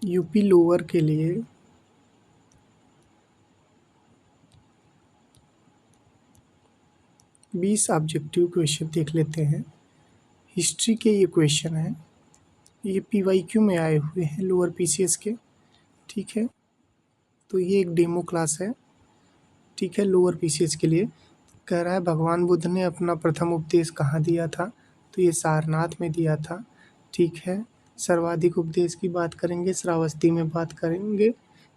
UP lower के लिए 20 objective question देख लेते हैं। हिस्ट्री के ये क्वेश्चन हैं, ये पीवाईक्यू में आए हुए हैं लोअर पीसीएस के। ठीक है, तो ये एक डेमो क्लास है। ठीक है, लोअर पीसीएस के लिए कह रहा है भगवान बुद्ध ने अपना प्रथम उपदेश कहाँ दिया था, तो ये सारनाथ में दिया था। ठीक है, सर्वाधिक उपदेश की बात करेंगे, श्रावस्ती में बात करेंगे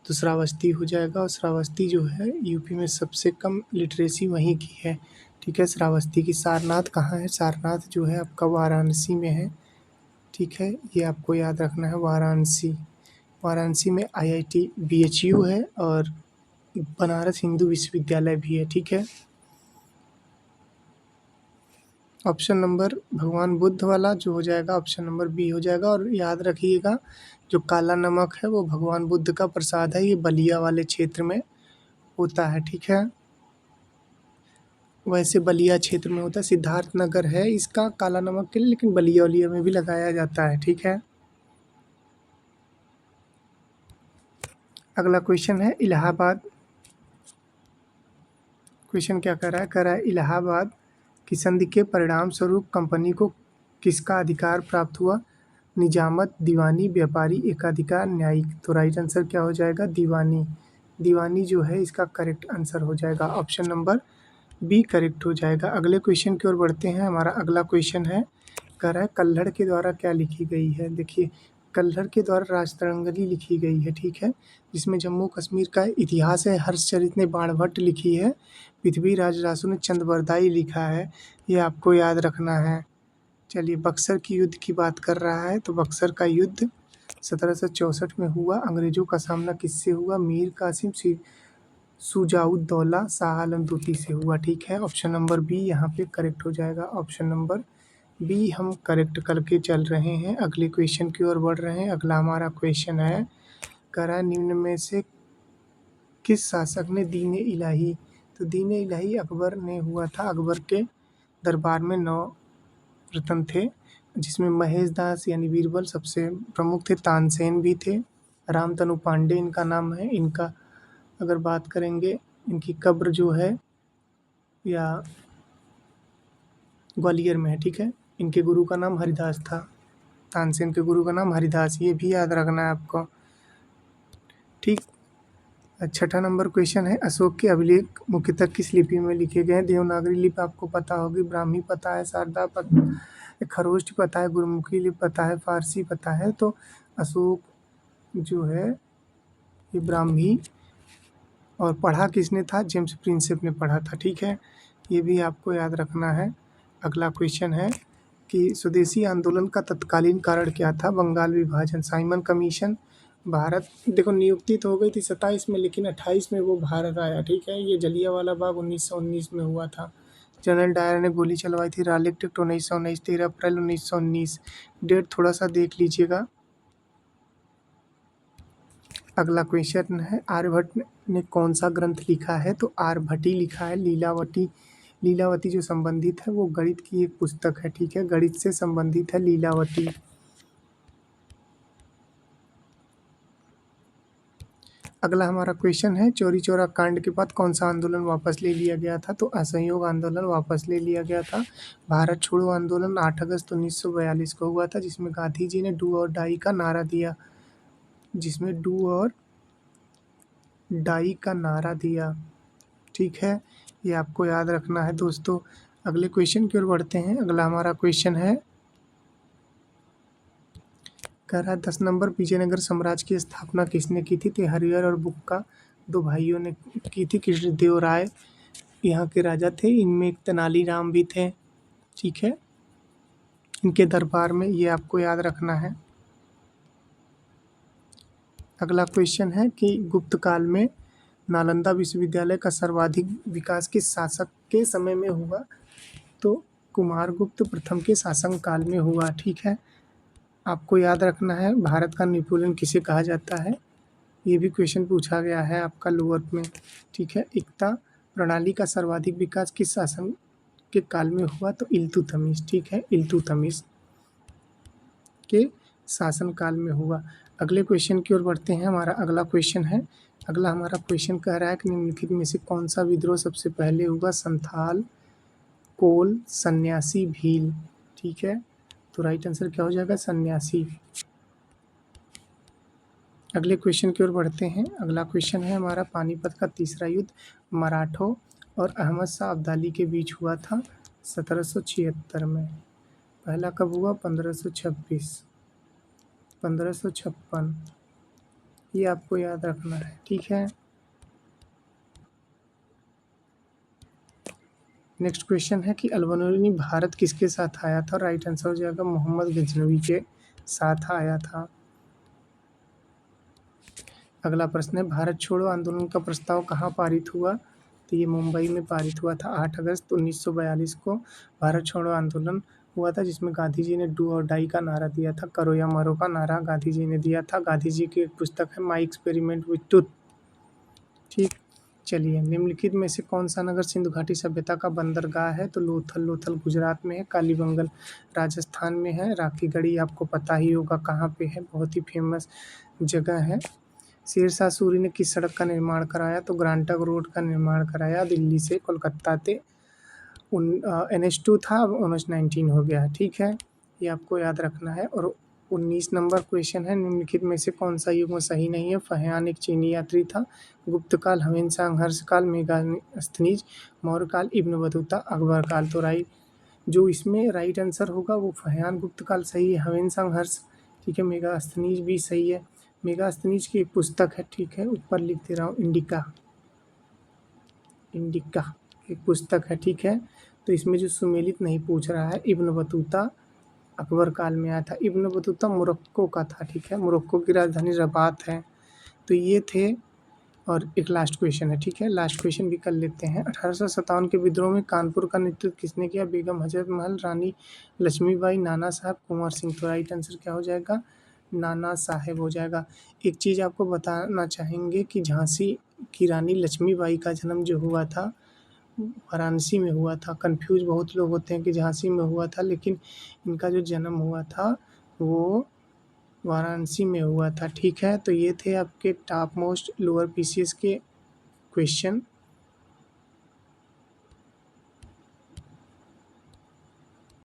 तो श्रावस्ती हो जाएगा। और श्रावस्ती जो है यूपी में सबसे कम लिटरेसी वहीं की है। ठीक है, श्रावस्ती की। सारनाथ कहाँ है? सारनाथ जो है आपका वाराणसी में है। ठीक है, ये आपको याद रखना है, वाराणसी। वाराणसी में आईआईटी बीएचयू है और बनारस हिंदू विश्वविद्यालय भी है। ठीक है, ऑप्शन नंबर भगवान बुद्ध वाला जो हो जाएगा ऑप्शन नंबर बी हो जाएगा। और याद रखिएगा जो काला नमक है वो भगवान बुद्ध का प्रसाद है, ये बलिया वाले क्षेत्र में होता है। ठीक है, वैसे बलिया क्षेत्र में होता है, सिद्धार्थ नगर है इसका काला नमक के लिए, लेकिन बलिया वलिया में भी लगाया जाता है। ठीक है, अगला क्वेश्चन है इलाहाबाद। क्वेश्चन क्या कह रहा है इलाहाबाद की संधि के परिणाम स्वरूप कंपनी को किसका अधिकार प्राप्त हुआ? निजामत, दीवानी, व्यापारी, एकाधिकार, न्यायिक। तो राइट आंसर क्या हो जाएगा? दीवानी। दीवानी जो है इसका करेक्ट आंसर हो जाएगा, ऑप्शन नंबर बी करेक्ट हो जाएगा। अगले क्वेश्चन की ओर बढ़ते हैं। हमारा अगला क्वेश्चन है, कह रहा है कल्हड़ के द्वारा क्या लिखी गई है? देखिए, कल्हड़ के द्वारा राजतरंगिणी लिखी गई है। ठीक है, जिसमें जम्मू कश्मीर का इतिहास है हर्षचरित ने बाणभट्ट लिखी है, पृथ्वीराज रासू ने चंदबरदाई लिखा है। ये आपको याद रखना है। चलिए, बक्सर की युद्ध की बात कर रहा है, तो बक्सर का युद्ध 1764 में हुआ। अंग्रेजों का सामना किससे हुआ? मीर कासिम शुजाउद्दौला शाह आलम द्वितीय से हुआ। ठीक है, ऑप्शन नंबर बी यहाँ पे करेक्ट हो जाएगा। ऑप्शन नंबर बी हम करेक्ट करके चल रहे हैं, अगले क्वेश्चन की ओर बढ़ रहे हैं। अगला हमारा क्वेश्चन है, कह रहा है निम्न में से किस शासक ने दीन इलाही? तो दीन इलाही अकबर ने हुआ था। अकबर के दरबार में 9 रत्न थे, जिसमें महेश दास यानी बीरबल सबसे प्रमुख थे, तानसेन भी थे, रामतनु पांडे इनका नाम है। इनका अगर बात करेंगे, इनकी कब्र जो है या ग्वालियर में है। ठीक है, इनके गुरु का नाम हरिदास था, तानसेन के गुरु का नाम हरिदास, ये भी याद रखना है आपको। ठीक, छठा नंबर क्वेश्चन है, अशोक के अभिलेख मुख्यतः किस लिपि में लिखे गए हैं? देवनागरी लिपि आपको पता होगी, ब्राह्मी पता है, शारदा पता, खरोष्ट पता है, गुरमुखी लिपि पता है, फारसी पता है। तो अशोक जो है ये ब्राह्मी, और पढ़ा किसने था? जेम्स प्रिंसेप ने पढ़ा था। ठीक है, ये भी आपको याद रखना है। अगला क्वेश्चन है कि स्वदेशी आंदोलन का तत्कालीन कारण क्या था? बंगाल विभाजन, साइमन कमीशन, भारत। देखो, नियुक्ति तो हो गई थी 27 में, लेकिन 28 में वो भारत आया। ठीक है, ये जलियांवाला बाग 1919 में हुआ था। जनरल डायर ने गोली चलवाई थी, रालेट एक्ट 1919, 13 अप्रैल 1919। डेट थोड़ा सा देख लीजिएगा। अगला क्वेश्चन है, आर्यभट्ट ने कौन सा ग्रंथ लिखा है? तो आर्यभट्टी लिखा है लीलावती। लीलावती जो संबंधित है वो गणित की एक पुस्तक है। ठीक है, गणित से संबंधित है लीलावती। अगला हमारा क्वेश्चन है, चौरी चौरा कांड के बाद कौन सा आंदोलन वापस ले लिया गया था? तो असहयोग आंदोलन वापस ले लिया गया था। भारत छोड़ो आंदोलन 8 अगस्त 1942 को हुआ था, जिसमें गांधी जी ने डू और डाई का नारा दिया, जिसमें डू और डाई का नारा दिया। ठीक है, ये आपको याद रखना है दोस्तों। अगले क्वेश्चन की ओर बढ़ते हैं। अगला हमारा क्वेश्चन है, कह रहा है 10 नंबर, विजयनगर साम्राज्य की स्थापना किसने की थी? तो हरिहर और बुक्का दो भाइयों ने की थी। कृष्णदेव राय यहाँ के राजा थे, इनमें एक तेनालीराम भी थे। ठीक है, इनके दरबार में, ये आपको याद रखना है। अगला क्वेश्चन है कि गुप्त काल में नालंदा विश्वविद्यालय का सर्वाधिक विकास किस शासक के समय में हुआ? तो कुमारगुप्त प्रथम के शासन काल में हुआ। ठीक है, आपको याद रखना है, भारत का नेपोलियन किसे कहा जाता है? ये भी क्वेश्चन पूछा गया है आपका लोअर में। ठीक है, एकता प्रणाली का सर्वाधिक विकास किस शासन के काल में हुआ? तो इल्तुतमिश। ठीक है, इल्तुतमिश के शासनकाल में हुआ। अगले क्वेश्चन की ओर बढ़ते हैं। हमारा अगला क्वेश्चन कह रहा है कि निम्नलिखित में से कौन सा विद्रोह सबसे पहले हुआ? संथाल, कोल, सन्यासी, भील। ठीक है, तो राइट आंसर क्या हो जाएगा? सन्यासी। अगले क्वेश्चन की ओर बढ़ते हैं। अगला क्वेश्चन है हमारा, पानीपत का तीसरा युद्ध मराठों और अहमद शाह अब्दाली के बीच हुआ था 1776 में। पहला कब हुआ? 1526, 1556, ये आपको याद रखना है। ठीक है, नेक्स्ट क्वेश्चन है कि अल्बर्नी भारत किसके साथ आया था? राइट आंसर हो जाएगा मोहम्मद गजनवी के साथ आया था। अगला प्रश्न है, भारत छोड़ो आंदोलन का प्रस्ताव कहाँ पारित हुआ? तो ये मुंबई में पारित हुआ था 8 अगस्त 1942 को भारत छोड़ो आंदोलन हुआ था, जिसमें गांधी जी ने डू और डाई का नारा दिया था। करो या मरो का नारा गांधी जी ने दिया था। गांधी जी की एक पुस्तक है माई एक्सपेरिमेंट विथ ट्रूथ। ठीक, चलिए, निम्नलिखित में से कौन सा नगर सिंधु घाटी सभ्यता का बंदरगाह है? तो लोथल गुजरात में है, कालीबंगन राजस्थान में है, राखीगढ़ी आपको पता ही होगा कहाँ पे है, बहुत ही फेमस जगह है। शेरशाह सूरी ने किस सड़क का निर्माण कराया? तो ग्रांड ट्रंक रोड का निर्माण कराया दिल्ली से कोलकाता ते। NH2 था, अब NH19 हो गया है। ठीक है, ये आपको याद रखना है। और 19 नंबर क्वेश्चन है, निम्नलिखित में से कौन सा युग्म सही नहीं है? फहियान एक चीनी यात्री था। गुप्त काल, ह्वेनसांग, हर्ष काल, मेगास्थनीज, मौर्य काल, इब्न बतूता, अकबर काल। तो जो इसमें राइट आंसर होगा वो फहियान गुप्त काल सही है, ह्वेनसांग हर्ष, ठीक है, मेगास्थनीज भी सही है। मेगास्थनीज की एक पुस्तक है, ठीक है, ऊपर लिख दे रहा हूँ, इंडिका एक पुस्तक है। ठीक है, तो इसमें जो सुमेलित नहीं पूछ रहा है, इब्न बतूता अकबर काल में आया था। इब्न बतूता मोरक्को का था। ठीक है, मोरक्को की राजधानी रबात है। तो ये थे, और एक लास्ट क्वेश्चन है। ठीक है, लास्ट क्वेश्चन भी कर लेते हैं। 1857 के विद्रोह में कानपुर का नेतृत्व किसने किया? बेगम हजरत महल, रानी लक्ष्मीबाई, नाना साहब, कुंवर सिंह। तो राइट आंसर क्या हो जाएगा? नाना साहेब हो जाएगा। एक चीज़ आपको बताना चाहेंगे कि झांसी की रानी लक्ष्मीबाई का जन्म जो हुआ था वाराणसी में हुआ था। कंफ्यूज बहुत लोग होते हैं कि झांसी में हुआ था, लेकिन इनका जो जन्म हुआ था वो वाराणसी में हुआ था। ठीक है, तो ये थे आपके टॉप मोस्ट लोअर पीसीएस के क्वेश्चन।